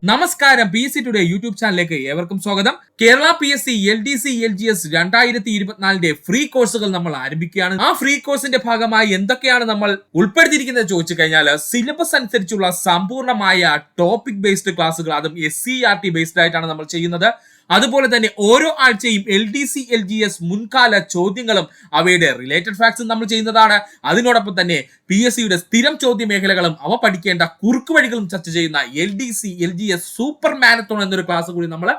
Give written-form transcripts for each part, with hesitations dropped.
നമസ്കാരം, PSC today YouTube ചാനലിലേക്ക് ഏവർക്കും സ്വാഗതം. Kerala PSC LDC LGS 2024 free കോഴ്സുകൾ നമ്മൾ ആരംഭിക്കുകയാണ്. ആ ഫ്രീ കോഴ്സിന്റെ ഭാഗമായി എന്തൊക്കെയാണ് നമ്മൾ ഉൾപ്പെടുത്തിയിരിക്കുന്നത് ചോദിച്ചു കഴിഞ്ഞാൽ, സിലബസ് അനുസരിച്ചുള്ള സമ്പൂർണ്ണമായ ടോപ്പിക് ബേസ്ഡ് ക്ലാസ്സുകൾ, അതും SCERT ബേസ്ഡ് ആയിട്ടാണ് നമ്മൾ ചെയ്യുന്നത്. അതുപോലെ തന്നെ ഓരോ ആഴ്ചയും LDC LGS മുൻകാല ചോദ്യങ്ങളും അവയുടെ റിലേറ്റഡ് ഫാക്ട്സും നമ്മൾ ചെയ്യുന്നതാണ്. അതിനോടൊപ്പം തന്നെ PSCയുടെ സ്ഥിരം ചോദ്യ മേഖലകളും അവ പഠിക്കേണ്ട കുറുക്ക് വഴികളും ചർച്ച ചെയ്യുന്ന LDC LGS സൂപ്പർ മാരത്തോൺ എന്നൊരു ക്ലാസ് കൂടി നമ്മൾ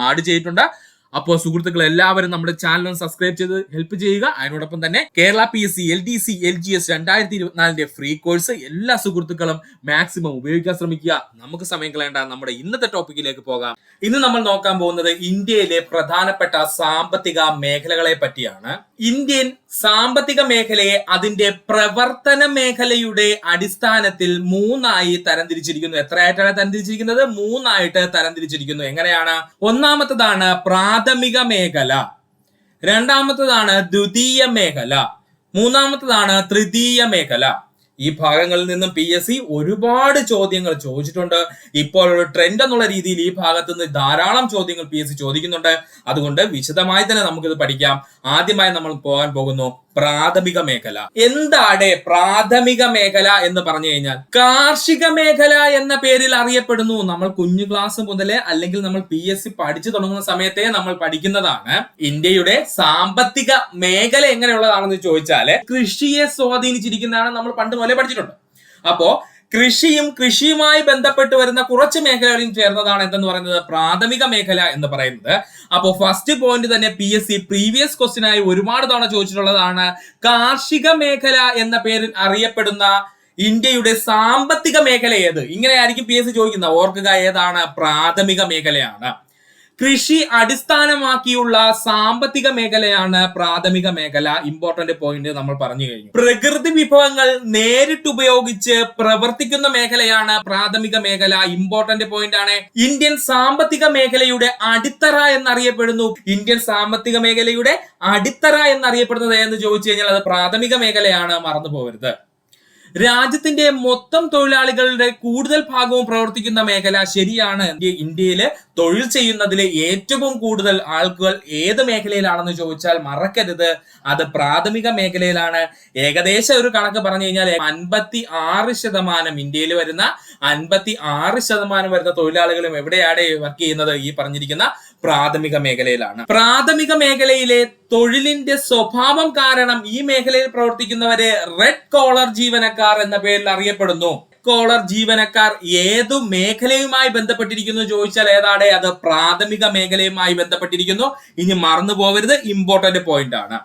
ആഡ് ചെയ്തിട്ടുണ്ട്. അപ്പോൾ സുഹൃത്തുക്കൾ എല്ലാവരും നമ്മുടെ ചാനൽ സബ്സ്ക്രൈബ് ചെയ്ത് ഹെൽപ്പ് ചെയ്യുക. അതിനോടൊപ്പം തന്നെ Kerala PSC LDC LGS 2024 free course എല്ലാ സുഹൃത്തുക്കളും മാക്സിമം ഉപയോഗിക്കാൻ ശ്രമിക്കുക. നമുക്ക് സമയം കളയേണ്ട, നമ്മുടെ ഇന്നത്തെ ടോപ്പിക്കിലേക്ക് പോകാം. ഇന്ന് നമ്മൾ നോക്കാൻ പോകുന്നത് ഇന്ത്യയിലെ പ്രധാനപ്പെട്ട സാമ്പത്തിക മേഖലകളെ പറ്റിയാണ്. ഇന്ത്യൻ സാമ്പത്തിക മേഖലയെ അതിന്റെ പ്രവർത്തന മേഖലയുടെ അടിസ്ഥാനത്തിൽ മൂന്നായി തരംതിരിച്ചിരിക്കുന്നു. എത്രയായിട്ടാണ് തരംതിരിച്ചിരിക്കുന്നത്? മൂന്നായിട്ട് തരംതിരിച്ചിരിക്കുന്നു. എങ്ങനെയാണ്? ഒന്നാമത്തതാണ് പ്രാഥമിക മേഖല, രണ്ടാമത്തതാണ് ദ്വിതീയ മേഖല, മൂന്നാമത്തതാണ് തൃതീയ മേഖല. ഈ ഭാഗങ്ങളിൽ നിന്നും PSC ഒരുപാട് ചോദ്യങ്ങൾ ചോദിച്ചിട്ടുണ്ട്. ഇപ്പോൾ ഒരു ട്രെൻഡ് എന്നുള്ള രീതിയിൽ ഈ ഭാഗത്ത് നിന്ന് ധാരാളം ചോദ്യങ്ങൾ PSC ചോദിക്കുന്നുണ്ട്. അതുകൊണ്ട് വിശദമായി തന്നെ നമുക്കിത് പഠിക്കാം. ആദ്യമായി നമ്മൾ പോകാൻ പോകുന്നു പ്രാഥമിക മേഖല. എന്താണ് പ്രാഥമിക മേഖല എന്ന് പറഞ്ഞു കഴിഞ്ഞാൽ, കാർഷിക മേഖല എന്ന പേരിൽ അറിയപ്പെടുന്നു. നമ്മൾ കുഞ്ഞു ക്ലാസ് മുതലേ അല്ലെങ്കിൽ നമ്മൾ PSC പഠിച്ചു തുടങ്ങുന്ന സമയത്തെ നമ്മൾ പഠിക്കുന്നതാണ്. ഇന്ത്യയുടെ സാമ്പത്തിക മേഖല എങ്ങനെയുള്ളതാണെന്ന് ചോദിച്ചാല് കൃഷിയെ സ്വാധീനിച്ചിരിക്കുന്നതാണ്. നമ്മൾ പണ്ട് മുതലേ പഠിച്ചിട്ടുണ്ട്. അപ്പോ കൃഷിയുമായി ബന്ധപ്പെട്ട് വരുന്ന കുറച്ച് മേഖലകളിൽ ചേർന്നതാണ് എന്തെന്ന് പറയുന്നത് പ്രാഥമിക മേഖല എന്ന് പറയുന്നത്. അപ്പോൾ ഫസ്റ്റ് പോയിന്റ് തന്നെ PSC പ്രീവിയസ് ക്വസ്റ്റ്യൻ ആയി ഒരുപാട് തവണ ചോദിച്ചിട്ടുള്ളതാണ്. കാർഷിക മേഖല എന്ന പേരിൽ അറിയപ്പെടുന്ന ഇന്ത്യയുടെ സാമ്പത്തിക മേഖല ഏത്? ഇങ്ങനെയായിരിക്കും PSC ചോദിക്കുന്നത്. ഓർക്കുക, ഏതാണ്? പ്രാഥമിക മേഖലയാണ്. കൃഷി അടിസ്ഥാനമാക്കിയുള്ള സാമ്പത്തിക മേഖലയാണ് പ്രാഥമിക മേഖല. ഇമ്പോർട്ടന്റ് പോയിന്റ് നമ്മൾ പറഞ്ഞു കഴിഞ്ഞു. പ്രകൃതി വിഭവങ്ങൾ നേരിട്ട് ഉപയോഗിച്ച് പ്രവർത്തിക്കുന്ന മേഖലയാണ് പ്രാഥമിക മേഖല. ഇമ്പോർട്ടന്റ് പോയിന്റ് ആണ്. ഇന്ത്യൻ സാമ്പത്തിക മേഖലയുടെ അടിത്തറ എന്നറിയപ്പെടുന്നു. ഇന്ത്യൻ സാമ്പത്തിക മേഖലയുടെ അടിത്തറ എന്നറിയപ്പെടുന്നത് എന്ന് ചോദിച്ചു കഴിഞ്ഞാൽ അത് പ്രാഥമിക മേഖലയാണ്. മറന്നു പോകരുത്. രാജ്യത്തിന്റെ മൊത്തം തൊഴിലാളികളുടെ കൂടുതൽ ഭാഗവും പ്രവർത്തിക്കുന്ന മേഖല. ശരിയാണ്. ഇന്ത്യയില് തൊഴിൽ ചെയ്യുന്നതിൽ ഏറ്റവും കൂടുതൽ ആളുകൾ ഏത് മേഖലയിലാണെന്ന് ചോദിച്ചാൽ മറക്കരുത്, അത് പ്രാഥമിക മേഖലയിലാണ്. ഏകദേശം ഒരു കണക്ക് പറഞ്ഞു കഴിഞ്ഞാൽ 56% ഇന്ത്യയിൽ വരുന്ന 56% വരുന്ന തൊഴിലാളികളും എവിടെയാണ് വർക്ക് ചെയ്യുന്നത്? ഈ പറഞ്ഞിരിക്കുന്ന പ്രാഥമിക മേഖലയിലാണ്. പ്രാഥമിക മേഖലയിലെ തൊഴിലിന്റെ സ്വഭാവം കാരണം ഈ മേഖലയിൽ പ്രവർത്തിക്കുന്നവരെ റെഡ് കോളർ ജീവനക്കാർ എന്ന പേരിൽ അറിയപ്പെടുന്നു. കോളർ ജീവനക്കാർ ഏതു മേഖലയുമായി ബന്ധപ്പെട്ടിരിക്കുന്നു ചോദിച്ചാൽ ഏതാണ്? അത് പ്രാഥമിക മേഖലയുമായി ബന്ധപ്പെട്ടിരിക്കുന്നു. ഇനി മറന്നു പോകരുത്, ഇമ്പോർട്ടന്റ് പോയിന്റ് ആണ്.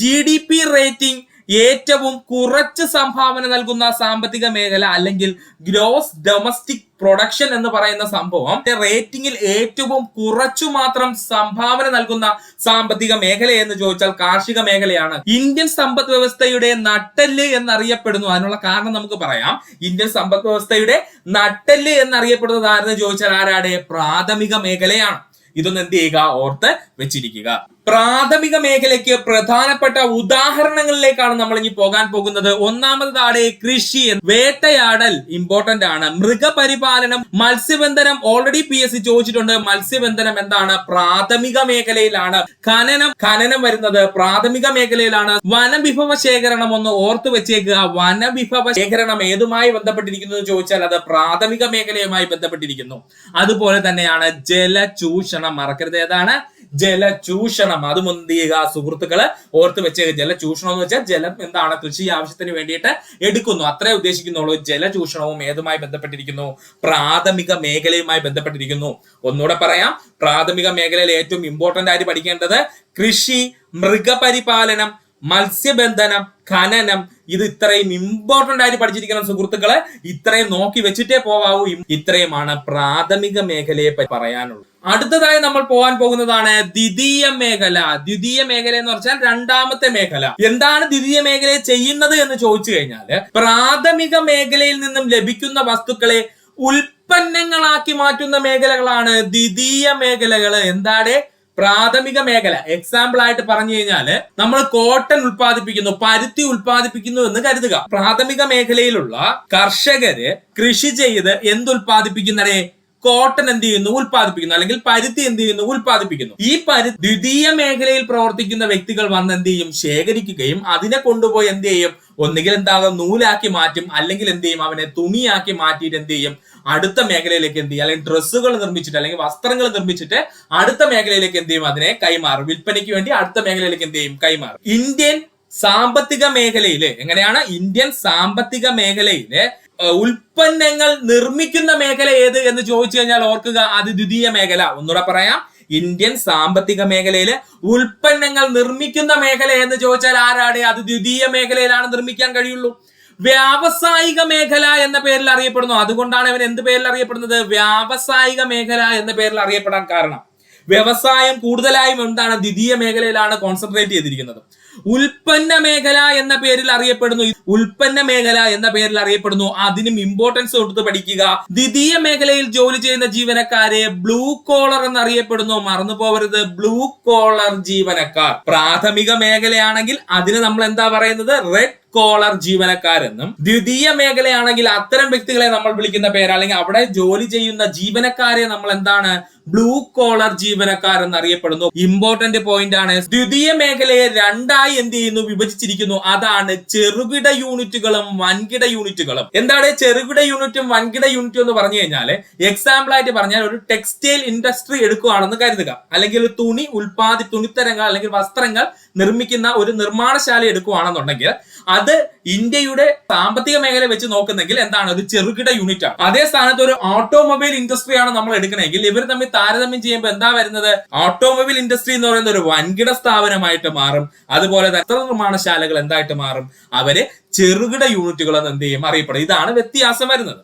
GDP റേറ്റിംഗ് ഏറ്റവും കുറച്ച് സംഭാവന നൽകുന്ന സാമ്പത്തിക മേഖല അല്ലെങ്കിൽ ഗ്രോസ് ഡൊമസ്റ്റിക് പ്രൊഡക്ഷൻ എന്ന് പറയുന്ന സംഭവം റേറ്റിംഗിൽ ഏറ്റവും കുറച്ചു മാത്രം സംഭാവന നൽകുന്ന സാമ്പത്തിക മേഖല എന്ന് ചോദിച്ചാൽ കാർഷിക മേഖലയാണ്. ഇന്ത്യൻ സമ്പദ് വ്യവസ്ഥയുടെ നട്ടെല്ല് എന്നറിയപ്പെടുന്നു. അതിനുള്ള കാരണം നമുക്ക് പറയാം. ഇന്ത്യൻ സമ്പദ് വ്യവസ്ഥയുടെ നട്ടെല്ല് എന്നറിയപ്പെടുന്നത് ആരെന്ന് ചോദിച്ചാൽ ആരാണ്? പ്രാഥമിക മേഖലയാണ്. ഇതൊന്ന് എന്ത് ചെയ്യുക? ഓർത്ത് വെച്ചിരിക്കുക. പ്രാഥമിക മേഖലയ്ക്ക് പ്രധാനപ്പെട്ട ഉദാഹരണങ്ങളിലേക്കാണ് നമ്മൾ ഇനി പോകാൻ പോകുന്നത്. ഒന്നാമതാണ് കൃഷി, വേട്ടയാടൽ ഇമ്പോർട്ടന്റ് ആണ്. മൃഗപരിപാലനം, മത്സ്യബന്ധനം ഓൾറെഡി PSC ചോദിച്ചിട്ടുണ്ട്. മത്സ്യബന്ധനം എന്താണ്? പ്രാഥമിക മേഖലയിലാണ്. ഖനനം വരുന്നത് പ്രാഥമിക മേഖലയിലാണ്. വനവിഭവ ശേഖരണം ഒന്ന് ഓർത്ത് വെച്ചേക്കുക. വനവിഭവ ശേഖരണം ഏതുമായി ബന്ധപ്പെട്ടിരിക്കുന്നു എന്ന് ചോദിച്ചാൽ അത് പ്രാഥമിക മേഖലയുമായി ബന്ധപ്പെട്ടിരിക്കുന്നു. അതുപോലെ തന്നെയാണ് ജലചൂഷണം. മറക്കരുത്, ഏതാണ്? ജലചൂഷണം. അതും എന്ത് ചെയ്യുക സുഹൃത്തുക്കള്? ഓർത്ത് വെച്ചേക്ക്. ജലചൂഷണം എന്ന് വെച്ചാൽ ജലം എന്താണ്? കൃഷി ആവശ്യത്തിന് വേണ്ടിയിട്ട് എടുക്കുന്നു, അത്രേ ഉദ്ദേശിക്കുന്നുള്ളൂ. ജലചൂഷണവും ഏതുമായി ബന്ധപ്പെട്ടിരിക്കുന്നു? പ്രാഥമിക മേഖലയുമായി ബന്ധപ്പെട്ടിരിക്കുന്നു. ഒന്നുകൂടെ പറയാം. പ്രാഥമിക മേഖലയിൽ ഏറ്റവും ഇമ്പോർട്ടന്റ് ആയിട്ട് പഠിക്കേണ്ടത് കൃഷി, മൃഗപരിപാലനം, മത്സ്യബന്ധനം, ഖനനം. ഇത് ഇത്രയും ഇമ്പോർട്ടന്റ് ആയിട്ട് പഠിച്ചിരിക്കണം സുഹൃത്തുക്കളെ. ഇത്രയും നോക്കി വെച്ചിട്ടേ പോവാവൂ. ഇത്രയുമാണ് പ്രാഥമിക മേഖലയെ പറ്റി പറയാനുള്ളത്. അടുത്തതായി നമ്മൾ പോകാൻ പോകുന്നതാണ് ദ്വിതീയ മേഖല. ദ്വിതീയ മേഖല എന്ന് പറഞ്ഞാൽ രണ്ടാമത്തെ മേഖല. എന്താണ് ദ്വിതീയ മേഖലയെ ചെയ്യുന്നത് എന്ന് ചോദിച്ചു കഴിഞ്ഞാല് പ്രാഥമിക മേഖലയിൽ നിന്നും ലഭിക്കുന്ന വസ്തുക്കളെ ഉൽപ്പന്നങ്ങളാക്കി മാറ്റുന്ന മേഖലകളാണ് ദ്വിതീയ മേഖലകള്. എന്താണ്? പ്രാഥമിക മേഖല. എക്സാമ്പിൾ ആയിട്ട് പറഞ്ഞു കഴിഞ്ഞാല് നമ്മൾ കോട്ടൺ ഉൽപ്പാദിപ്പിക്കുന്നു, പരുത്തി ഉൽപ്പാദിപ്പിക്കുന്നു എന്ന് കരുതുക. പ്രാഥമിക മേഖലയിലുള്ള കർഷകര് കൃഷി ചെയ്ത് എന്തുൽപാദിപ്പിക്കുന്നതേ? കോട്ടൺ എന്ത് ചെയ്യുന്നു? ഉൽപ്പാദിപ്പിക്കുന്നു, അല്ലെങ്കിൽ പരുത്തി എന്ത് ചെയ്യുന്നു? ഉൽപ്പാദിപ്പിക്കുന്നു. ഈ ദ്വിതീയ മേഖലയിൽ പ്രവർത്തിക്കുന്ന വ്യക്തികൾ വന്ന് എന്ത് ചെയ്യും? ശേഖരിക്കുകയും അതിനെ കൊണ്ടുപോയി എന്ത് ചെയ്യും? ഒന്നുകിൽ എന്താകും? നൂലാക്കി മാറ്റും, അല്ലെങ്കിൽ എന്ത് ചെയ്യും? അവനെ തുണിയാക്കി മാറ്റിയിട്ട് എന്ത് ചെയ്യും? അടുത്ത മേഖലയിലേക്ക് എന്ത് ചെയ്യും? അല്ലെങ്കിൽ ഡ്രസ്സുകൾ നിർമ്മിച്ചിട്ട് അല്ലെങ്കിൽ വസ്ത്രങ്ങൾ നിർമ്മിച്ചിട്ട് അടുത്ത മേഖലയിലേക്ക് എന്ത് ചെയ്യും? അതിനെ കൈമാറും. വിൽപ്പനയ്ക്ക് വേണ്ടി അടുത്ത മേഖലയിലേക്ക് എന്ത് ചെയ്യും? കൈമാറും. ഇന്ത്യൻ സാമ്പത്തിക മേഖലയില് എങ്ങനെയാണ്? ഇന്ത്യൻ സാമ്പത്തിക മേഖലയില് ഉൽപ്പന്നങ്ങൾ നിർമ്മിക്കുന്ന മേഖല ഏത് എന്ന് ചോദിച്ചു കഴിഞ്ഞാൽ ഓർക്കുക, അത് ദ്വിതീയ മേഖല. ഒന്നുകൂടെ പറയാം, ഇന്ത്യൻ സാമ്പത്തിക മേഖലയില് ഉൽപ്പന്നങ്ങൾ നിർമ്മിക്കുന്ന മേഖല എന്ന് ചോദിച്ചാൽ ആരാടെ? അത് ദ്വിതീയ മേഖലയിലാണ് നിർമ്മിക്കാൻ കഴിയുള്ളൂ. വ്യാവസായിക മേഖല എന്ന പേരിൽ അറിയപ്പെടുന്നു. അതുകൊണ്ടാണ് അവൻ എന്ത് പേരിൽ അറിയപ്പെടുന്നത്? വ്യാവസായിക മേഖല എന്ന പേരിൽ അറിയപ്പെടാൻ കാരണം വ്യവസായം കൂടുതലായും എന്താണ്? ദ്വിതീയ മേഖലയിലാണ് കോൺസെൻട്രേറ്റ് ചെയ്തിരിക്കുന്നത്. ഉൽപ്പന്ന മേഖല എന്ന പേരിൽ അറിയപ്പെടുന്നു. ഉൽപ്പന്ന മേഖല എന്ന പേരിൽ അറിയപ്പെടുന്നു. അതിനും ഇമ്പോർട്ടൻസ് കൊടുത്ത് പഠിക്കുക. ദ്വിതീയ മേഖലയിൽ ജോലി ചെയ്യുന്ന ജീവനക്കാരെ ബ്ലൂ കോളർ എന്നറിയപ്പെടുന്നു. മറന്നു പോകരുത്, ബ്ലൂ കോളർ ജീവനക്കാർ. പ്രാഥമിക മേഖലയാണെങ്കിൽ അതിന് നമ്മൾ എന്താ പറയുന്നത്? റെഡ് കോളർ ജീവനക്കാരെന്നും. ദ്വിതീയ മേഖലയാണെങ്കിൽ അത്തരം വ്യക്തികളെ നമ്മൾ വിളിക്കുന്ന പേര്, അല്ലെങ്കിൽ അവിടെ ജോലി ചെയ്യുന്ന ജീവനക്കാരെ നമ്മൾ എന്താണ്? ബ്ലൂ കോളർ ജീവനക്കാർ എന്നറിയപ്പെടുന്നു. ഇമ്പോർട്ടന്റ് പോയിന്റ് ആണ്. ദ്വിതീയ മേഖലയെ രണ്ടായി എന്ത് ചെയ്യുന്നു? വിഭജിച്ചിരിക്കുന്നു. അതാണ് ചെറുകിട യൂണിറ്റുകളും വൻകിട യൂണിറ്റുകളും. എന്താണ് ചെറുകിട യൂണിറ്റും വൻകിട യൂണിറ്റും എന്ന് പറഞ്ഞു കഴിഞ്ഞാല്, എക്സാമ്പിൾ ആയിട്ട് പറഞ്ഞാൽ ഒരു ടെക്സ്റ്റൈൽ ഇൻഡസ്ട്രി എടുക്കുകയാണെന്ന് കരുതുക, അല്ലെങ്കിൽ ഒരു തുണിത്തരങ്ങൾ അല്ലെങ്കിൽ വസ്ത്രങ്ങൾ നിർമ്മിക്കുന്ന ഒരു നിർമ്മാണശാല എടുക്കുകയാണെന്നുണ്ടെങ്കിൽ അത് ഇന്ത്യയുടെ സാമ്പത്തിക മേഖല വെച്ച് നോക്കുന്നെങ്കിൽ എന്താണ്? ഒരു ചെറുകിട യൂണിറ്റ് ആണ്. അതേ സ്ഥാനത്ത് ഒരു ഓട്ടോമൊബൈൽ ഇൻഡസ്ട്രി ആണ് നമ്മൾ എടുക്കണമെങ്കിൽ ഇവർ തമ്മിൽ താരതമ്യം ചെയ്യുമ്പോൾ എന്താ വരുന്നത്? ഓട്ടോമൊബൈൽ ഇൻഡസ്ട്രി എന്ന് പറയുന്ന ഒരു വൻകിട സ്ഥാപനമായിട്ട് മാറും. അതുപോലെ വസ്ത്ര നിർമ്മാണശാലകൾ എന്തായിട്ട് മാറും? അവര് ചെറുകിട യൂണിറ്റുകൾ എന്ന് എന്ത് ചെയ്യും? അറിയപ്പെടും. ഇതാണ് വ്യത്യാസം വരുന്നത്.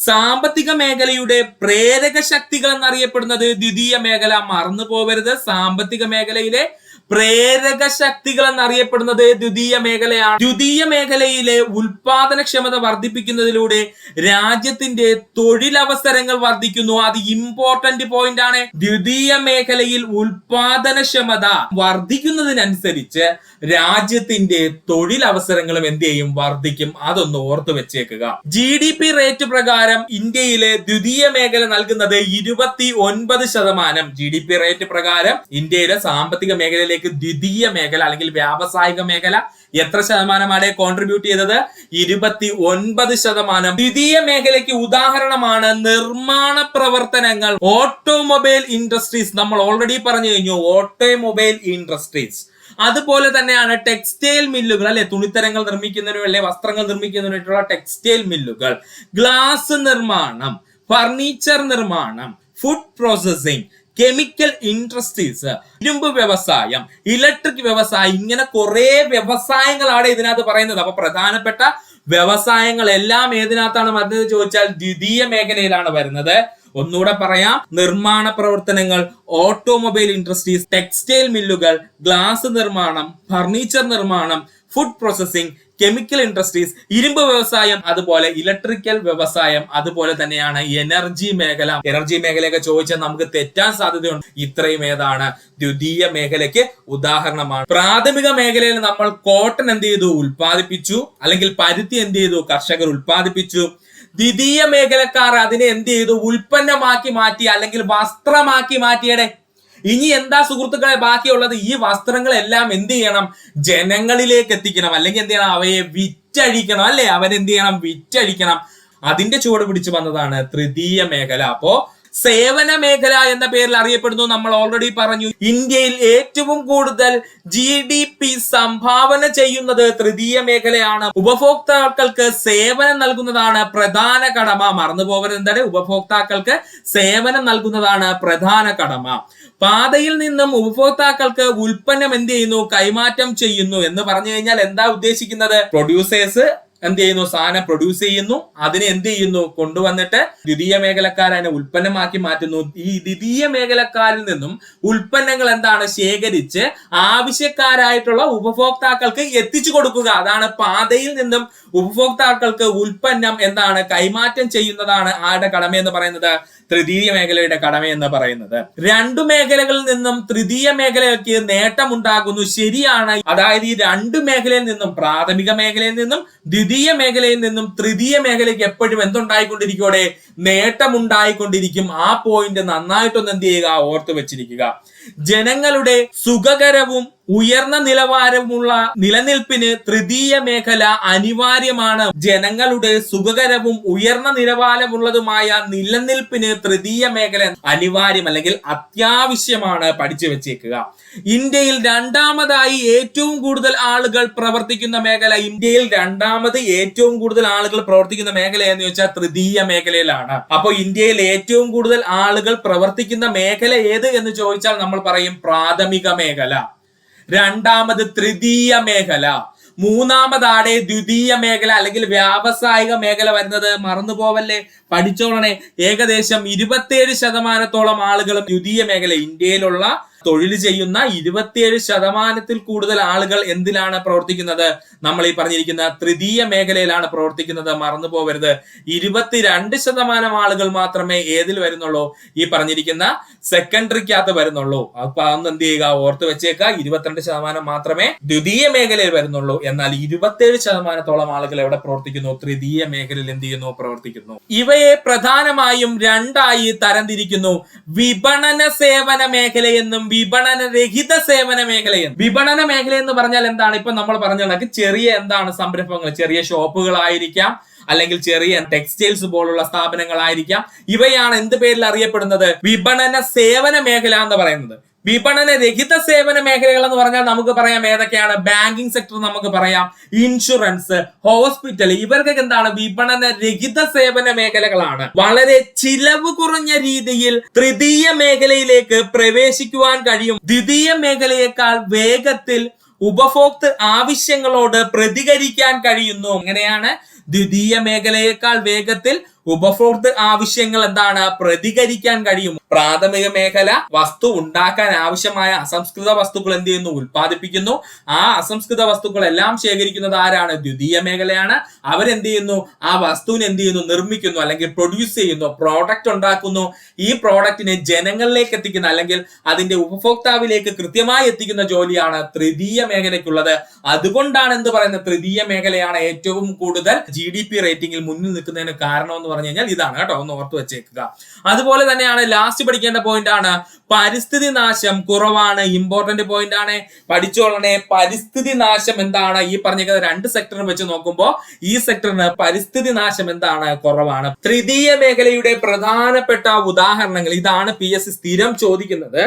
സാമ്പത്തിക മേഖലയുടെ പ്രേരക ശക്തികൾ എന്നറിയപ്പെടുന്നത് ദ്വിതീയ മേഖല. മറന്നു പോകരുത്, സാമ്പത്തിക മേഖലയിലെ പ്രേരക ശക്തികൾ എന്നറിയപ്പെടുന്നത് ദ്വിതീയ മേഖലയാണ്. ദ്വിതീയ മേഖലയിലെ ഉൽപാദനക്ഷമത വർദ്ധിപ്പിക്കുന്നതിലൂടെ രാജ്യത്തിന്റെ തൊഴിലവസരങ്ങൾ വർദ്ധിക്കുന്നു. അത് ഇമ്പോർട്ടന്റ് പോയിന്റ് ആണ്. ദ്വിതീയ മേഖലയിൽ ഉൽപാദനക്ഷമത വർദ്ധിക്കുന്നതിനനുസരിച്ച് രാജ്യത്തിന്റെ തൊഴിലവസരങ്ങളും എന്ത് ചെയ്യും? വർദ്ധിക്കും. അതൊന്ന് ഓർത്തു വെച്ചേക്കുക. GDP റേറ്റ് പ്രകാരം ഇന്ത്യയിലെ ദ്വിതീയ മേഖല നൽകുന്നത് 29%. GDP റേറ്റ് പ്രകാരം ഇന്ത്യയിലെ സാമ്പത്തിക മേഖലയിലേക്ക് ദ്വിതീയ മേഖല അല്ലെങ്കിൽ വ്യാവസായിക മേഖല എത്ര ശതമാനമാണ് കോൺട്രിബ്യൂട്ട് ചെയ്തത്? 29%. ദ്വിതീയ മേഖലയ്ക്ക് ഉദാഹരണമാണ് നിർമ്മാണ പ്രവർത്തനങ്ങൾ, ഓട്ടോമൊബൈൽ ഇൻഡസ്ട്രീസ്. നമ്മൾ ഓൾറെഡി പറഞ്ഞു കഴിഞ്ഞു, ഓട്ടോമൊബൈൽ ഇൻഡസ്ട്രീസ്. അതുപോലെ തന്നെയാണ് ടെക്സ്റ്റൈൽ മില്ലുകൾ, അല്ലെ, തുണിത്തരങ്ങൾ നിർമ്മിക്കുന്നതിനും അല്ലെ വസ്ത്രങ്ങൾ നിർമ്മിക്കുന്നതിനുള്ള ടെക്സ്റ്റൈൽ മില്ലുകൾ, ഗ്ലാസ് നിർമ്മാണം, ഫർണിച്ചർ നിർമ്മാണം, ഫുഡ് പ്രോസസിംഗ്, കെമിക്കൽ ഇൻഡസ്ട്രീസ്, ഇരുമ്പ് വ്യവസായം, ഇലക്ട്രിക് വ്യവസായം. ഇങ്ങനെ കുറെ വ്യവസായങ്ങളാണ് ഇതിനകത്ത് പറയുന്നത്. അപ്പൊ പ്രധാനപ്പെട്ട വ്യവസായങ്ങളെല്ലാം ഏതിനകത്താണ് വരുന്നത് ചോദിച്ചാൽ ദ്വിതീയ മേഖലയിലാണ് വരുന്നത്. ഒന്നുകൂടെ പറയാം, നിർമ്മാണ പ്രവർത്തനങ്ങൾ, ഓട്ടോമൊബൈൽ ഇൻഡസ്ട്രീസ്, ടെക്സ്റ്റൈൽ മില്ലുകൾ, ഗ്ലാസ് നിർമ്മാണം, ഫർണിച്ചർ നിർമ്മാണം, ഫുഡ് പ്രോസസിംഗ്, കെമിക്കൽ ഇൻഡസ്ട്രീസ്, ഇരുമ്പ് വ്യവസായം, അതുപോലെ ഇലക്ട്രിക്കൽ വ്യവസായം, അതുപോലെ തന്നെയാണ് എനർജി മേഖല. എനർജി മേഖലയൊക്കെ ചോദിച്ചാൽ നമുക്ക് തെറ്റാൻ സാധ്യതയുണ്ട്. ഇത്രയും ഏതാണ്? ദ്വിതീയ മേഖലയ്ക്ക് ഉദാഹരണമാണ്. പ്രാഥമിക മേഖലയിൽ നമ്മൾ കോട്ടൺ എന്ത് ചെയ്തു? ഉൽപ്പാദിപ്പിച്ചു, അല്ലെങ്കിൽ പരുത്തി എന്ത് ചെയ്തു? കർഷകർ ഉൽപ്പാദിപ്പിച്ചു. ദ്വിതീയ മേഖലക്കാർ അതിനെ എന്ത് ചെയ്തു? ഉൽപ്പന്നമാക്കി മാറ്റി, അല്ലെങ്കിൽ വസ്ത്രമാക്കി മാറ്റിയടെ. ഇനി എന്താ സുഹൃത്തുക്കളെ ബാക്കിയുള്ളത്? ഈ വസ്ത്രങ്ങളെല്ലാം എന്ത് ചെയ്യണം? ജനങ്ങളിലേക്ക് എത്തിക്കണം, അല്ലെങ്കിൽ എന്ത് ചെയ്യണം? അവയെ വിറ്റഴിക്കണം, അല്ലെ? അവരെന്ത് ചെയ്യണം? വിറ്റഴിക്കണം. അതിന്റെ ചുവട് പിടിച്ചു വന്നതാണ് തൃതീയ മേഖല. അപ്പോ സേവന മേഖല എന്ന പേരിൽ അറിയപ്പെടുന്നു. നമ്മൾ ഓൾറെഡി പറഞ്ഞു, ഇന്ത്യയിൽ ഏറ്റവും കൂടുതൽ GDP സംഭാവന ചെയ്യുന്നത് തൃതീയ മേഖലയാണ്. ഉപഭോക്താക്കൾക്ക് സേവനം നൽകുന്നതാണ് പ്രധാന കടമ. മറന്നു പോകരുത്, എന്താണ്? ഉപഭോക്താക്കൾക്ക് സേവനം നൽകുന്നതാണ് പ്രധാന കടമ. പാതയിൽ നിന്നും ഉപഭോക്താക്കൾക്ക് ഉൽപ്പന്നം എന്ത് ചെയ്യുന്നു? കൈമാറ്റം ചെയ്യുന്നു. എന്ന് പറഞ്ഞു കഴിഞ്ഞാൽ എന്താ ഉദ്ദേശിക്കുന്നത്? പ്രൊഡ്യൂസേഴ്സ് എന്ത് ചെയ്യുന്നു? സാധനം പ്രൊഡ്യൂസ് ചെയ്യുന്നു, അതിനെ എന്ത് ചെയ്യുന്നു? കൊണ്ടുവന്നിട്ട് ദ്വിതീയ മേഖലക്കാർ അതിനെ ഉൽപ്പന്നമാക്കി മാറ്റുന്നു. ഈ ദ്വിതീയ മേഖലക്കാരിൽ നിന്നും ഉൽപ്പന്നങ്ങൾ എന്താണ്? ശേഖരിച്ച് ആവശ്യക്കാരായിട്ടുള്ള ഉപഭോക്താക്കൾക്ക് എത്തിച്ചു കൊടുക്കുക. അതാണ് പാതയിൽ നിന്നും ഉപഭോക്താക്കൾക്ക് ഉൽപ്പന്നം എന്താണ്? കൈമാറ്റം ചെയ്യുന്നതാണ് ആരുടെ കടമ എന്ന് പറയുന്നത്? തൃതീയ മേഖലയുടെ കടമ എന്ന് പറയുന്നത്. രണ്ടു മേഖലകളിൽ നിന്നും തൃതീയ മേഖലയ്ക്ക് നേട്ടമുണ്ടാകുന്നു. ശരിയാണ്. അതായത് ഈ രണ്ടു മേഖലയിൽ നിന്നും, പ്രാഥമിക മേഖലയിൽ നിന്നും ദ്വിതീയ മേഖലയിൽ നിന്നും തൃതീയ മേഖലയ്ക്ക് എപ്പോഴും എന്തുണ്ടായിക്കൊണ്ടിരിക്കോടെ നേട്ടമുണ്ടായിക്കൊണ്ടിരിക്കും. ആ പോയിന്റ് നന്നായിട്ടൊന്ന് എന്ത് ചെയ്യുക, ഓർത്തു വെച്ചിരിക്കുക. ജനങ്ങളുടെ സുഖകരവും ഉയർന്ന നിലവാരമുള്ള നിലനിൽപ്പിന് തൃതീയ മേഖല അനിവാര്യമാണ്. ജനങ്ങളുടെ സുഖകരവും ഉയർന്ന നിലവാരമുള്ളതുമായ നിലനിൽപ്പിന് തൃതീയ മേഖല അനിവാര്യം അല്ലെങ്കിൽ അത്യാവശ്യമാണ്. പഠിച്ചു വെച്ചേക്കുക. ഇന്ത്യയിൽ രണ്ടാമതായി ഏറ്റവും കൂടുതൽ ആളുകൾ പ്രവർത്തിക്കുന്ന മേഖല, ഇന്ത്യയിൽ രണ്ടാമത് ഏറ്റവും കൂടുതൽ ആളുകൾ പ്രവർത്തിക്കുന്ന മേഖല എന്ന് വെച്ചാൽ തൃതീയ മേഖലയിലാണ്. അപ്പോൾ ഇന്ത്യയിൽ ഏറ്റവും കൂടുതൽ ആളുകൾ പ്രവർത്തിക്കുന്ന മേഖല ഏത് എന്ന് ചോദിച്ചാൽ നമ്മൾ പറയും പ്രാഥമിക മേഖല, രണ്ടാമത് തൃതീയ മേഖല, മൂന്നാമതാണ് ദ്വിതീയ മേഖല അല്ലെങ്കിൽ വ്യാവസായിക മേഖല വരുന്നത്. മറന്നു പോവല്ലേ, പഠിച്ചോളണേ. ഏകദേശം 27% ആളുകളും ദ്വിതീയ മേഖല, ഇന്ത്യയിലുള്ള തൊഴിൽ ചെയ്യുന്ന 27% കൂടുതൽ ആളുകൾ എന്തിലാണ് പ്രവർത്തിക്കുന്നത്, നമ്മൾ ഈ പറഞ്ഞിരിക്കുന്ന തൃതീയ മേഖലയിലാണ് പ്രവർത്തിക്കുന്നത്. മറന്നു പോവരുത്. 22% ആളുകൾ മാത്രമേ ഏതിൽ വരുന്നുള്ളൂ, ഈ പറഞ്ഞിരിക്കുന്ന സെക്കൻഡറിക്കകത്ത് വരുന്നുള്ളൂ. അപ്പൊ അതൊന്ന് എന്ത് ചെയ്യുക, ഓർത്ത് വെച്ചേക്കുക. 22% മാത്രമേ ദ്വിതീയ മേഖലയിൽ വരുന്നുള്ളൂ. എന്നാൽ 27% ആളുകൾ എവിടെ പ്രവർത്തിക്കുന്നു, തൃതീയ മേഖലയിൽ എന്ത് ചെയ്യുന്നു, പ്രവർത്തിക്കുന്നു. ഇവയെ പ്രധാനമായും രണ്ടായി തരംതിരിക്കുന്നു. വിപണന സേവന മേഖലയെന്നും വിപണന രഹിത സേവന മേഖലയെന്നും. വിപണന മേഖല എന്ന് പറഞ്ഞാൽ എന്താണ്? ഇപ്പൊ നമ്മൾ പറഞ്ഞ ചെറിയ എന്താണ് സംരംഭങ്ങൾ, ചെറിയ ഷോപ്പുകളായിരിക്കാം, അല്ലെങ്കിൽ ചെറിയ ടെക്സ്റ്റൈൽസ് പോലുള്ള സ്ഥാപനങ്ങളായിരിക്കാം. ഇവയാണ് എന്ത് പേരിൽ അറിയപ്പെടുന്നത്, വിപണന സേവന മേഖല എന്ന് പറയുന്നത്. വിപണന രഹിത സേവന മേഖലകൾ എന്ന് പറഞ്ഞാൽ നമുക്ക് പറയാം ഏതൊക്കെയാണ്, ബാങ്കിങ് സെക്ടർ നമുക്ക് പറയാം, ഇൻഷുറൻസ്, ഹോസ്പിറ്റൽ. ഇവർക്കൊക്കെ എന്താണ്, വിപണന രഹിത സേവന മേഖലകളാണ്. വളരെ ചിലവ് കുറഞ്ഞ രീതിയിൽ തൃതീയ മേഖലയിലേക്ക് പ്രവേശിക്കുവാൻ കഴിയും. ദ്വിതീയ മേഖലയേക്കാൾ വേഗത്തിൽ ഉപഭോക്തൃ ആവശ്യങ്ങളോട് പ്രതികരിക്കാൻ കഴിയുന്നു. അങ്ങനെയാണ് ദ്വിതീയ മേഖലയേക്കാൾ വേഗത്തിൽ ഉപഭോക്തൃ ആവശ്യങ്ങൾ എന്താണ്, പ്രതികരിക്കാൻ കഴിയും. പ്രാഥമിക മേഖല വസ്തു ഉണ്ടാക്കാൻ ആവശ്യമായ അസംസ്കൃത വസ്തുക്കൾ എന്ത് ചെയ്യുന്നു, ഉൽപ്പാദിപ്പിക്കുന്നു. ആ അസംസ്കൃത വസ്തുക്കൾ എല്ലാം ശേഖരിക്കുന്നത് ആരാണ്, ദ്വിതീയ മേഖലയാണ്. അവരെന്ത് ചെയ്യുന്നു, ആ വസ്തുവിനെ എന്ത് ചെയ്യുന്നു, നിർമ്മിക്കുന്നു അല്ലെങ്കിൽ പ്രൊഡ്യൂസ് ചെയ്യുന്നു, പ്രോഡക്റ്റ് ഉണ്ടാക്കുന്നു. ഈ പ്രോഡക്റ്റിനെ ജനങ്ങളിലേക്ക് എത്തിക്കുന്ന അല്ലെങ്കിൽ അതിന്റെ ഉപഭോക്താവിലേക്ക് കൃത്യമായി എത്തിക്കുന്ന ജോലിയാണ് തൃതീയ മേഖലയ്ക്കുള്ളത്. അതുകൊണ്ടാണ് എന്ത് പറയുന്നത്, തൃതീയ മേഖലയാണ് ഏറ്റവും കൂടുതൽ GDP റേറ്റിംഗിൽ മുന്നിൽ നിൽക്കുന്നതിന് കാരണം എന്ന് പറഞ്ഞു കഴിഞ്ഞാൽ ഇതാണ് കേട്ടോ, ഒന്ന് ഓർത്ത് വെച്ചേക്കുക. അതുപോലെ തന്നെയാണ് ലാസ്റ്റ് പഠിക്കേണ്ട പോയിന്റ് ആണ്, പരിസ്ഥിതി നാശം കുറവാണ്. ഇമ്പോർട്ടന്റ് പോയിന്റ് ആണ്, പഠിച്ചോളണേ. പരിസ്ഥിതി നാശം എന്താണ്, ഈ പറഞ്ഞിരിക്കുന്ന രണ്ട് സെക്ടറും വെച്ച് നോക്കുമ്പോൾ ഈ സെക്ടറിന് പരിസ്ഥിതി നാശം എന്താണ്, കുറവാണ്. തൃതീയ മേഖലയുടെ പ്രധാനപ്പെട്ട ഉദാഹരണങ്ങൾ ഇതാണ് PSC സ്ഥിരം ചോദിക്കുന്നത്.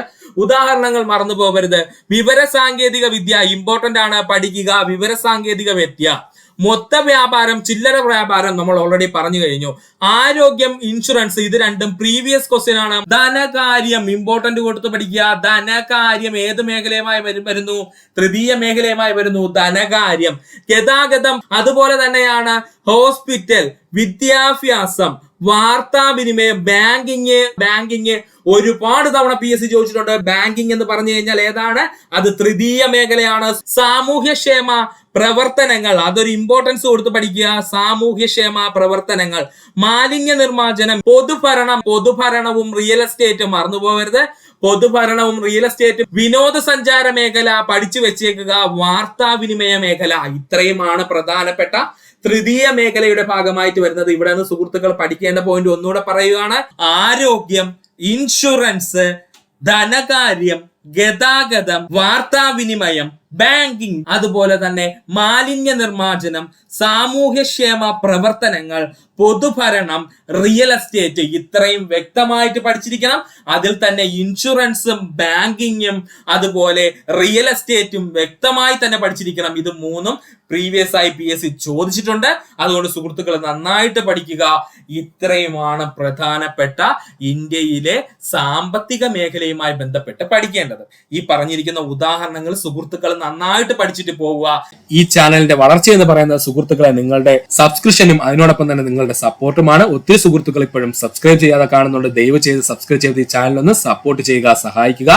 ഉദാഹരണങ്ങൾ മറന്നു പോകരുത്. വിവര സാങ്കേതിക വിദ്യ ഇമ്പോർട്ടന്റ് ആണ്, പഠിക്കുക. വിവര സാങ്കേതിക വിദ്യ, മൊത്ത വ്യാപാരം, ചില്ലറ വ്യാപാരം നമ്മൾ ഓൾറെഡി പറഞ്ഞു കഴിഞ്ഞു. ആരോഗ്യം, ഇൻഷുറൻസ്, ഇത് രണ്ടും പ്രീവിയസ് ക്വസ്റ്റ്യൻ ആണ്. ധനകാര്യം ഇമ്പോർട്ടന്റ് കൊടുത്ത് പഠിക്കുക. ധനകാര്യം ഏത് മേഖലയുമായി വരുന്നു, തൃതീയ മേഖലയുമായി വരുന്നു. ധനകാര്യം, ഗതാഗതം, അതുപോലെ തന്നെയാണ് ഹോസ്പിറ്റൽ, വിദ്യാഭ്യാസം, വാർത്താവിനിമയം, ബാങ്കിങ് ഒരുപാട് തവണ PSC ചോദിച്ചിട്ടുണ്ട്. ബാങ്കിങ് എന്ന് പറഞ്ഞു കഴിഞ്ഞാൽ ഏതാണ്, അത് തൃതീയ മേഖലയാണ്. സാമൂഹ്യക്ഷേമ പ്രവർത്തനങ്ങൾ, അതൊരു ഇമ്പോർട്ടൻസ് കൊടുത്ത് പഠിക്കുക. സാമൂഹ്യക്ഷേമ പ്രവർത്തനങ്ങൾ, മാലിന്യ നിർമ്മാർജ്ജനം, പൊതുഭരണവും റിയൽ എസ്റ്റേറ്റും മറന്നു പോകരുത്. പൊതുഭരണവും റിയൽ എസ്റ്റേറ്റും, വിനോദസഞ്ചാര മേഖല പഠിച്ചു വെച്ചേക്കുക. വാർത്താവിനിമയ മേഖല, ഇത്രയുമാണ് പ്രധാനപ്പെട്ട തൃതീയ മേഖലയുടെ ഭാഗമായിട്ട് വരുന്നത്. ഇവിടെ നിന്ന് സുഹൃത്തുക്കൾ പഠിക്കേണ്ട പോയിന്റ് ഒന്നുകൂടെ പറയുകയാണ്. ആരോഗ്യം, ഇൻഷുറൻസ്, ധനകാര്യം, ഗതാഗതം, വാർത്താവിനിമയം, ബാങ്കിങ്, അതുപോലെ തന്നെ മാലിന്യ നിർമ്മാർജ്ജനം, സാമൂഹ്യക്ഷേമ പ്രവർത്തനങ്ങൾ, പൊതുഭരണം, റിയൽ എസ്റ്റേറ്റ്, ഇത്രയും വ്യക്തമായിട്ട് പഠിച്ചിരിക്കണം. അതിൽ തന്നെ ഇൻഷുറൻസും ബാങ്കിങ്ങും അതുപോലെ റിയൽ എസ്റ്റേറ്റും വ്യക്തമായി തന്നെ പഠിച്ചിരിക്കണം. ഇത് മൂന്നും പ്രീവിയസ് ആയി PSC ചോദിച്ചിട്ടുണ്ട്. അതുകൊണ്ട് സുഹൃത്തുക്കൾ നന്നായിട്ട് പഠിക്കുക. ഇത്രയുമാണ് പ്രധാനപ്പെട്ട ഇന്ത്യയിലെ സാമ്പത്തിക മേഖലയുമായി ബന്ധപ്പെട്ട് പഠിക്കേണ്ടത്. ഈ പറഞ്ഞിരിക്കുന്ന ഉദാഹരണങ്ങൾ സുഹൃത്തുക്കൾ നന്നായിട്ട് പഠിച്ചിട്ട് പോവുക. ഈ ചാനലിന്റെ വളർച്ച എന്ന് പറയുന്നത് സുഹൃത്തുക്കളെ നിങ്ങളുടെ സബ്സ്ക്രിപ്ഷനും അതിനോടൊപ്പം തന്നെ നിങ്ങളുടെ സപ്പോർട്ടുമാണ്. ഒത്തിരി സുഹൃത്തുക്കൾ ഇപ്പോഴും സബ്സ്ക്രൈബ് ചെയ്യാതെ കാണുന്നുണ്ട്. ദയവ് ചെയ്ത് സബ്സ്ക്രൈബ് ചെയ്ത് ഈ ചാനൽ ഒന്ന് സപ്പോർട്ട് ചെയ്യുക, സഹായിക്കുക.